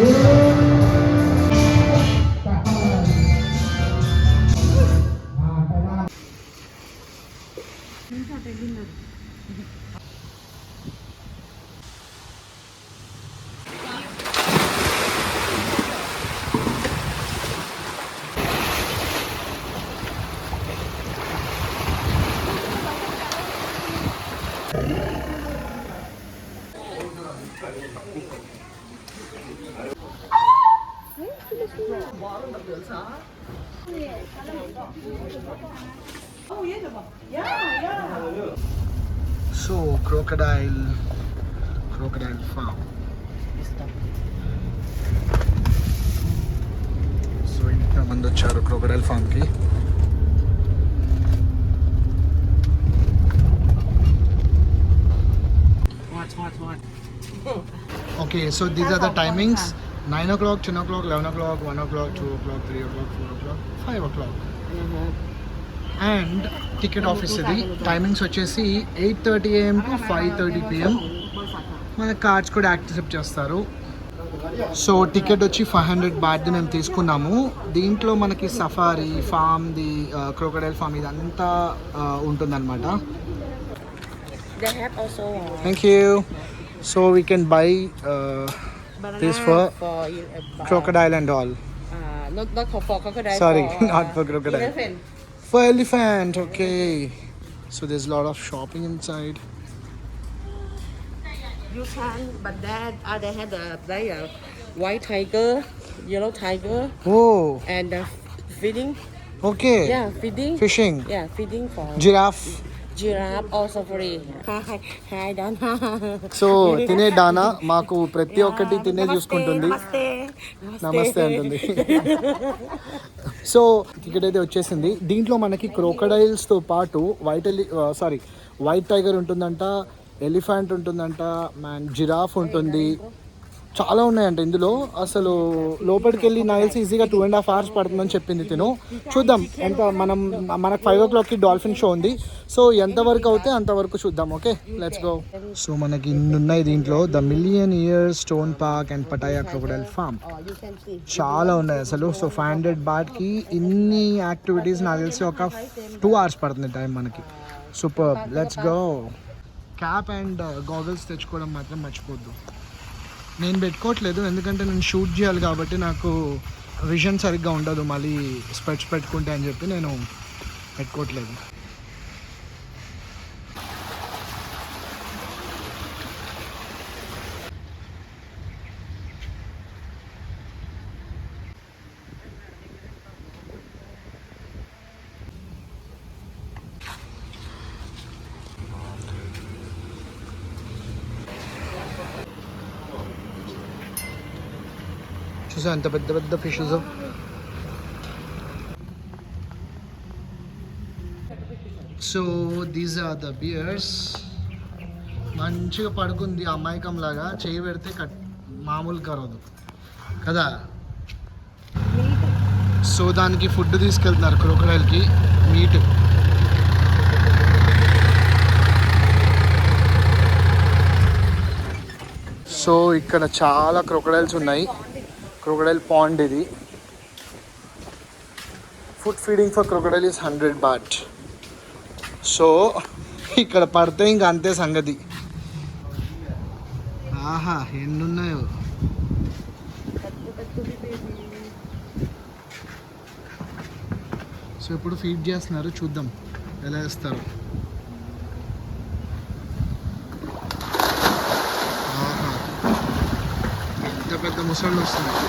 So crocodile farm. So ఇంతమంది వచ్చారు crocodile farm కి. Okay, so these are the timings: 9 o'clock, 10 o'clock, 11 o'clock, 1 o'clock, 2 o'clock, 3 o'clock, 4 o'clock, 5 o'clock. And ticket office ఇది timings వచ్చేసి 8:30 AM to 5:30 PM. మన cards కూడా accept చేస్తారు. So ticket వచ్చి 500 baht మేము తీసుకున్నాము. దీంట్లో మనకి safari farm, the crocodile farm ఇదంతా ఉంటుందన్నమాట. Thank you. So we can buy this for crocodile and all. Not for crocodile. Sorry, not for crocodile. Elephant. For elephant, okay. So there's a lot of shopping inside. You can, but they had a white tiger, yellow tiger, Oh, and feeding. okay. Yeah, feeding. Fishing. Yeah, feeding for Giraffe. giraffe or safari. Hi, Dana. So తినే Dana మాకు ప్రతి ఒక్కటి తినే చూసుకుంటుంది. నమస్తే అంటుంది. So ticket అయితే వచ్చేసింది. దీంట్లో మనకి క్రోకడైల్స్తో పాటు వైట్ టైగర్ ఉంటుందంట, ఎలిఫెంట్ ఉంటుందంట, జిరాఫ్ ఉంటుంది, చాలా ఉన్నాయంట ఇందులో. అసలు లోపలికి వెళ్ళి నాకు తెలిసి ఈజీగా 2.5 hours పడుతుందని చెప్పింది తిను. చూద్దాం ఎంత మనకు 5 o'clockకి డాల్ఫిన్ షో ఉంది. సో ఎంతవరకు అవుతే అంతవరకు చూద్దాం. Okay, let's go. సో మనకి ఇన్ని ఉన్నాయి దీంట్లో. The million year stone park and Pattaya crocodile farm చాలా ఉన్నాయి అసలు. సో 500 bahtకి ఇన్ని యాక్టివిటీస్ నాకు తెలిసి ఒక 2 hours పడుతుంది టైం మనకి. Super, let's go. Cap and goggles తెచ్చుకోవడం మాత్రం మర్చిపోద్దు. నేను పెట్టుకోవట్లేదు ఎందుకంటే నేను షూట్ చేయాలి కాబట్టి నాకు విజన్ సరిగ్గా ఉండదు మళ్ళీ స్పెట్స్ పెట్టుకుంటే అని చెప్పి నేను పెట్టుకోవట్లేదు. చూసా ఎంత పెద్ద పెద్ద fishes. So these are the bears. మంచిగా పడుకుంది అమాయకం లాగా, చేయి పెడితే మామూలు కరదు కదా. సో దానికి ఫుడ్ తీసుకెళ్తున్నారు క్రోకడైల్కి, మీట్. సో ఇక్కడ చాలా క్రోకడైల్స్ ఉన్నాయి. క్రోకడైల్ పాండ్ ఇది. Food feeding for crocodile is 100 baht. So ఇక్కడ పడితే ఇంకా అంతే సంగతి. ఆహా, ఎన్నున్నాయో. సో ఇప్పుడు ఫీడ్ చేస్తున్నారు, చూద్దాం ఎలా వేస్తారు. ఆహా, పెద్ద పెద్ద ముసళ్ళు వస్తున్నాయి.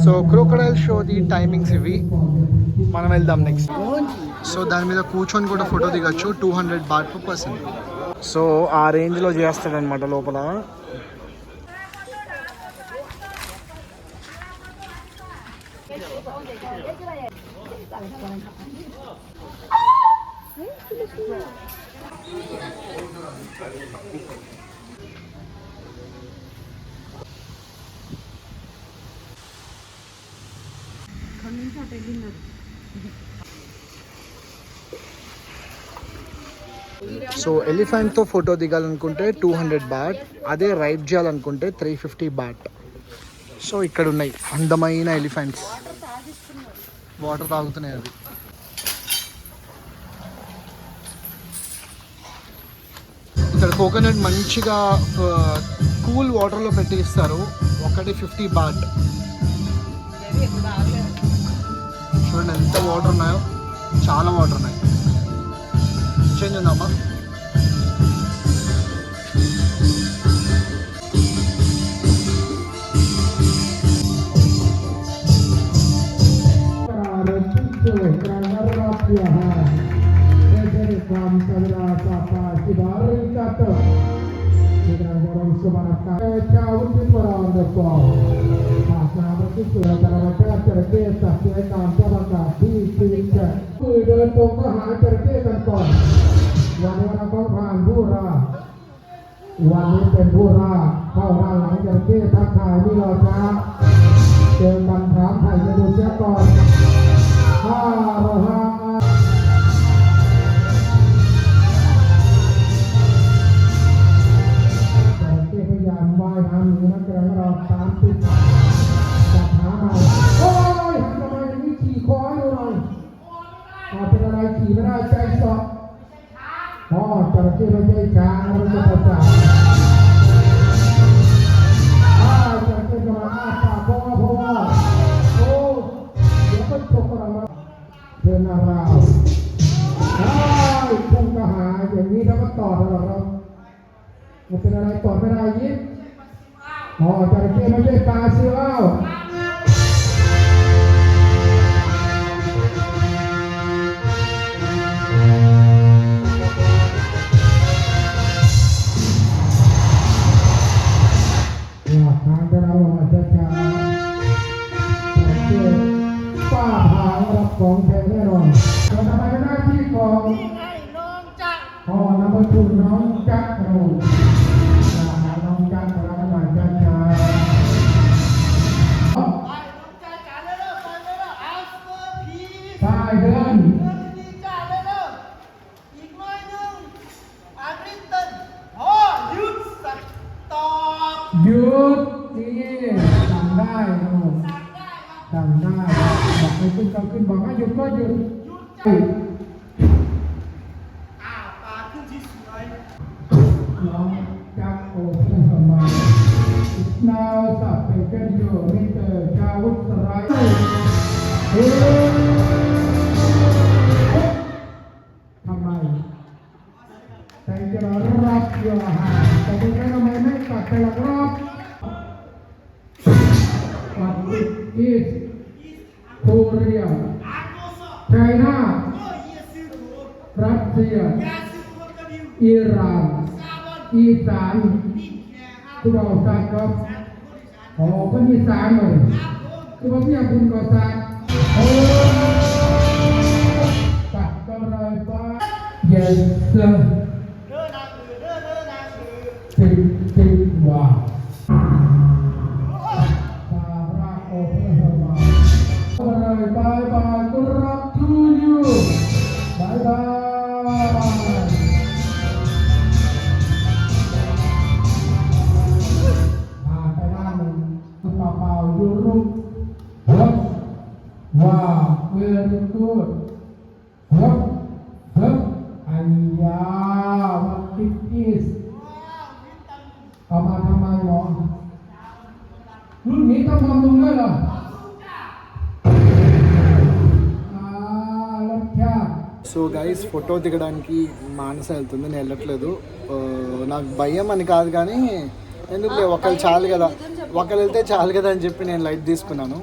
So crocodile show the timings ఇవి. మనం వెళ్దాం నెక్స్ట్. సో దాని మీద కూర్చొని కూడా ఫోటో దిగచ్చు. 200 బాట్ per person. సో ఆ రేంజ్లో చేస్తాడనమాట లోపల. సో ఎలిఫెంట్తో ఫోటో దిగాలనుకుంటే 200 బాట్, అదే రైడ్ చేయాలనుకుంటే 350 బాట్. సో ఇక్కడ ఉన్నాయి అందమైన ఎలిఫెంట్స్, వాటర్ తాగుతున్నాయి అవి. ఇక్కడ కోకోనట్ మంచిగా కూల్ వాటర్లో పెట్టి ఇస్తారు, ఒకటి 50 బాట్. చూడండి ఎంత వాటర్ ఉన్నాయో, చాలా వాటర్ ఉన్నాయి. చేంజ్ ఉందమ్మా.เดินตรงก็หาจระเข้กันก่อนวันนี้เราก็ผ่านผู้ราวันนี้เป็นผู้ราเข้าด้านหลังจระเข้ทักทายนี่เราช้าเจอกันถามไถ่จะดูเสียก่อน5 จระเข้พยายามว่ายน้ำหนีนักแสดงเราตามติดจับหามาโอ้ยทำไมอย่างนี้ขี่คอให้ดูหน่อยเป็นอะไรขี่ไม่ได้ใจสอบจระเข้ไม่ใช่ช้างไม่ใช่ประสาทจระเข้กำลังอ้าปากเพราะว่าโอ้เดี๋ยวก็ฉกเรามาเดินหน้าราวพุ่งกระหายอย่างนี้แล้วก็ต่อแล้วครับมันเป็นอะไรต่อไม่ได้ยิบจระเข้ไม่ใช่ปลาเสือทางจะเราอาจจะป้าพารับของแทนแน่นอนเราทำไมหน้าที่ของนี่ไงน้องจักนำมาถูกน้องจักเราน้องจักเราหน่อยจักน้องจักเลยเด้ออัลเฟอร์พีใช่เดือนดีจ้าเลยเด้ออีกหน่อยนึงอาริสตันหยุดสักตอบหยุดนี่สั่งได้สั่งได้บอกให้ขึ้นก็ขึ้นบอกให้หยุดก็หยุดปาขึ้นที่สวยน้องจักโอ้เพื่อนมานาวสับเป็นกันอยู่นี่เจอจาวุฒิสไรทำไมแต่จะรับเยอะหาแต่เป็นทำไมไม่ตัดแต่ละรอบEast Korea China รัสเซียอิหร่านอีสานคุณบอกสัตว์ครับคนอีสานเลยคือว่าพี่คุณก็สัตว์สัตว์ก็เลยป้าเย็นเสือติดว่าBye, good luck to you. Bye bye. ไปด้านหนึ่งเปล่าๆยูรูว้าว very good ไอ้ยามันติดอีสเอามาทำไมหรอรุ่นนี้ต้องบำรุงด้วยเหรอసో గైస్ ఫోటో దిగడానికి మానస వెళ్తుంది, నేను వెళ్ళట్లేదు. నాకు భయం అని కాదు కానీ ఎందుకు ఒకళ్ళు చాలు కదా, ఒకళ్ళు వెళ్తే చాలు కదా అని చెప్పి నేను లైట్ తీసుకున్నాను.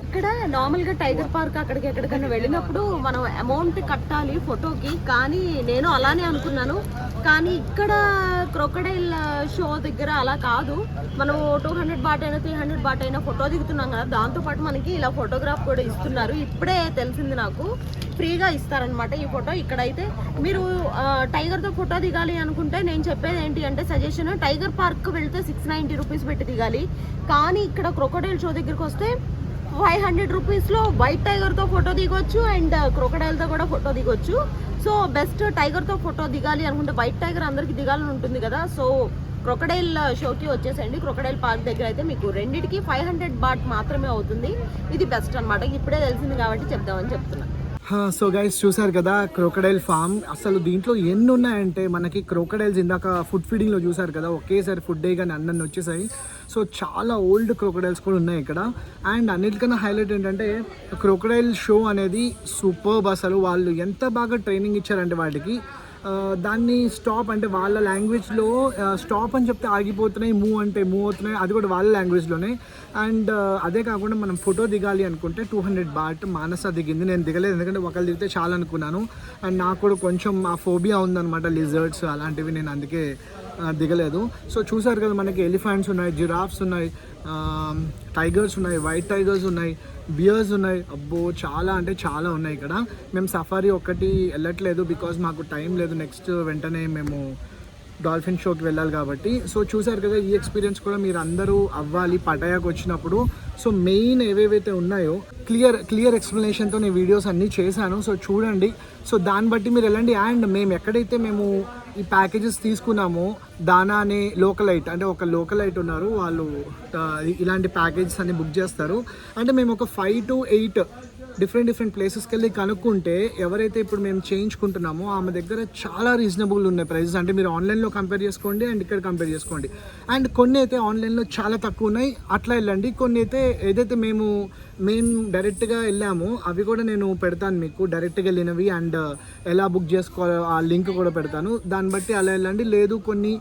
ఇక్కడ నార్మల్గా టైగర్ పార్క్ అక్కడికి ఎక్కడికైనా వెళ్ళినప్పుడు మనం అమౌంట్ కట్టాలి ఫోటోకి, కానీ నేను అలానే అనుకున్నాను. కానీ ఇక్కడ క్రొకడైల్ షో దగ్గర అలా కాదు. మనం 200 బాట్ అయినా 300 బాట్ అయినా ఫోటో దిగుతున్నాం కదా, దాంతోపాటు మనకి ఇలా ఫోటోగ్రాఫ్ కూడా ఇస్తున్నారు. ఇప్పుడే తెలిసింది నాకు, ఫ్రీగా ఇస్తారనమాట ఈ ఫోటో. ఇక్కడైతే మీరు టైగర్తో ఫోటో దిగాలి అనుకుంటే నేను చెప్పేది ఏంటి అంటే సజెషన్, టైగర్ పార్క్ వెళ్తే 690 రూపీస్ పెట్టి దిగాలి. కానీ ఇక్కడ క్రొకడైల్ షో దగ్గరికి వస్తే 500 రూపీస్లో వైట్ టైగర్తో ఫోటో దిగొచ్చు అండ్ క్రొకడైల్తో కూడా ఫోటో దిగొచ్చు. సో బెస్ట్ టైగర్తో ఫోటో దిగాలి అనుకుంటే, వైట్ టైగర్ అందరికి దిగాలని ఉంటుంది కదా, సో క్రొకడైల్ షోకి వచ్చేసండి. క్రొకడైల్ పార్క్ దగ్గర అయితే మీకు రెండింటికి 500 బాట్ మాత్రమే అవుతుంది. ఇది బెస్ట్ అనమాట. ఇప్పుడే తెలిసింది కాబట్టి చెప్దామని చెప్తున్నా. సో గైస్ చూసారు కదా క్రోకడైల్ ఫామ్. అసలు దీంట్లో ఎన్ని ఉన్నాయంటే మనకి క్రోకడైల్స్ ఇందాక ఫుడ్ ఫీడింగ్లో చూసారు కదా, ఒకేసారి ఫుడ్ డే కానీ అన్నీ వచ్చేసాయి. సో చాలా ఓల్డ్ క్రోకడైల్స్ కూడా ఉన్నాయి ఇక్కడ. అండ్ అన్నిటికన్నా హైలైట్ ఏంటంటే క్రోకడైల్ షో అనేది సూపర్బ్. అసలు వాళ్ళు ఎంత బాగా ట్రైనింగ్ ఇచ్చారంటే వాటికి, దాన్ని స్టాప్ అంటే వాళ్ళ లాంగ్వేజ్లో స్టాప్ అని చెప్తే ఆగిపోతున్నాయి, మూవ్ అంటే మూవ్ అవుతున్నాయి, అది కూడా వాళ్ళ లాంగ్వేజ్లోనే. అండ్ అదే కాకుండా మనం ఫోటో దిగాలి అనుకుంటే 200 బాట్. మానస దిగింది, నేను దిగలేదు ఎందుకంటే ఒకళ్ళు దిగితే చాలా అనుకున్నాను. అండ్ నాకు కూడా కొంచెం ఆ ఫోబియా ఉందన్నమాట, లిజర్డ్స్ అలాంటివి, నేను అందుకే దిగలేదు. సో చూసారు కదా మనకి ఎలిఫెంట్స్ ఉన్నాయి, జిరాఫ్స్ ఉన్నాయి, టైగర్స్ ఉన్నాయి, వైట్ టైగర్స్ ఉన్నాయి, బియర్స్ ఉన్నాయి. అబ్బో చాలా అంటే చాలా ఉన్నాయి ఇక్కడ. మేము సఫారీ ఒక్కటి వెళ్ళట్లేదు బికాజ్ మాకు టైం లేదు, నెక్స్ట్ వెంటనే మేము డాల్ఫిన్ షోకి వెళ్ళాలి కాబట్టి. సో చూసారు కదా, ఈ ఎక్స్పీరియన్స్ కూడా మీరు అందరూ అవ్వాలి పటాయాకు వచ్చినప్పుడు. సో మెయిన్ ఏవేవైతే ఉన్నాయో క్లియర్ ఎక్స్ప్లెనేషన్తో నేను వీడియోస్ అన్నీ చేశాను. సో చూడండి, సో దాన్ని బట్టి మీరు వెళ్ళండి. అండ్ మేము ఎక్కడైతే మేము ఈ ప్యాకేజెస్ తీసుకున్నామో దానా అనే లోకలైట్, అంటే ఒక లోకలైట్ ఉన్నారు, వాళ్ళు ఇలాంటి ప్యాకేజెస్ అన్ని బుక్ చేస్తారు. అంటే మేము ఒక 5 to 8 డిఫరెంట్ ప్లేసెస్కి వెళ్ళి కనుక్కుంటే, ఎవరైతే ఇప్పుడు మేము చేయించుకుంటున్నామో ఆమె దగ్గర చాలా రీజనబుల్ ఉన్నాయి ప్రైజెస్. అంటే మీరు ఆన్లైన్లో కంపేర్ చేసుకోండి అండ్ ఇక్కడ కంపేర్ చేసుకోండి. అండ్ కొన్ని అయితే ఆన్లైన్లో చాలా తక్కువ ఉన్నాయి, అట్లా వెళ్ళండి. కొన్ని అయితే ఏదైతే మేము డైరెక్ట్గా వెళ్ళామో అవి కూడా నేను పెడతాను మీకు, డైరెక్ట్గా వెళ్ళినవి అండ్ ఎలా బుక్ చేసుకోవాలో ఆ లింక్ కూడా పెడతాను. దాన్ని బట్టి అలా వెళ్ళండి. లేదు కొన్ని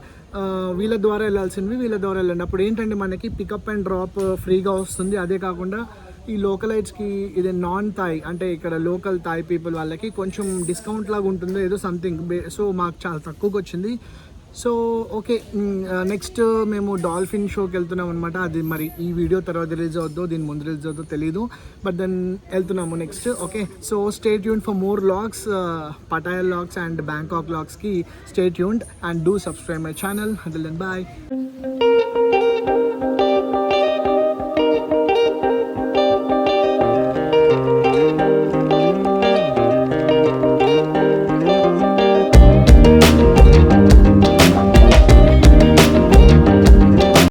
వీళ్ళ ద్వారా వెళ్ళాల్సినవి వీళ్ళ ద్వారా వెళ్ళండి. అప్పుడు ఏంటంటే మనకి పికప్ అండ్ డ్రాప్ ఫ్రీగా వస్తుంది. అదే కాకుండా ఈ లోకలైట్స్కి ఇది నాన్ థాయ్, అంటే ఇక్కడ లోకల్ థాయ్ పీపుల్ వాళ్ళకి కొంచెం డిస్కౌంట్ లాగా ఉంటుంది ఏదో సంథింగ్. సో మాకు చాలా తక్కువకి వచ్చింది. సో ఓకే, నెక్స్ట్ మేము డాల్ఫిన్ షోకి వెళ్తున్నాం అనమాట. అది మరి ఈ వీడియో తర్వాత రిలీజ్ అవుద్దో దీని ముందు రిలీజ్ అవుద్దో తెలీదు, బట్ దెన్ వెళ్తున్నాము next. Okay, so stay tuned for more vlogs, Pattaya vlogs and Bangkok వ్లాగ్స్కి stay tuned and do subscribe my channel. Until then bye.